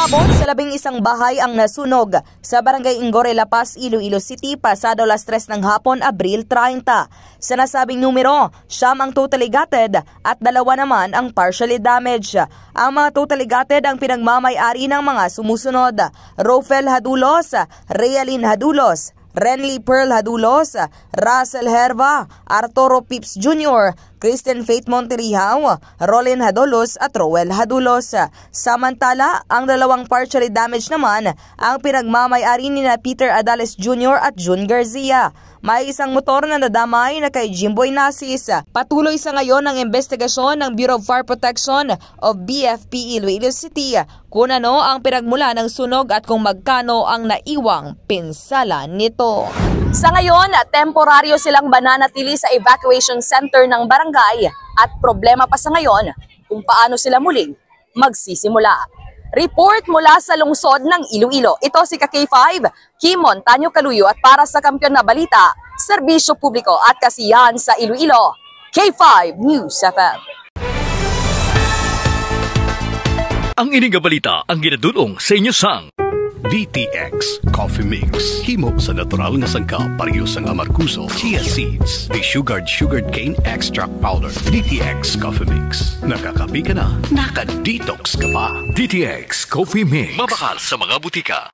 Umabot sa 11 bahay ang nasunog sa barangay Ingore, La Paz, Iloilo City pasado alas 3 ng hapon, Abril 30. Sa nasabing numero, 9 ang totally gutted at 2 naman ang partially damaged. Ang mga totally gutted ang pinagmamay-ari ng mga sumusunod: Rofel Hadulos, Realin Hadulos, Renly Pearl Hadulos, Russell Herva, Arturo Pips Jr., Kristen Faith Monterihaw, Rolin Hadulos at Roel Hadulos. Samantala, ang 2 partially damaged naman ang pinagmamay-ari ni Peter Adales Jr. at June Garcia. May isang motor na nadamay na kay Jimboy Nasis. Patuloy sa ngayon ang investigasyon ng Bureau of Fire Protection of BFP Iloilo City kung ano ang pinagmula ng sunog at kung magkano ang naiwang pinsala nito. Sa ngayon, temporaryo silang mananatili sa evacuation center ng barangay at problema pa sa ngayon kung paano sila muling magsisimula. Report mula sa lungsod ng Iloilo. Ito si K5, Kimon Tanyo Kaluyo, at para sa Kampiyon na Balita, Serbisyo Publiko at Kasiyahan sa Iloilo, K5 News FM. Ang ining balita ang ginadulong sa inyo sang DTX Coffee Mix. Himo sa natural nga sangkap pareho sang amarkuso, chia seeds, desugared sugared cane extract powder. DTX Coffee Mix. Nakakapi ka na, naka-detox ka pa. DTX Coffee Mix. Mabakal sa mga butika.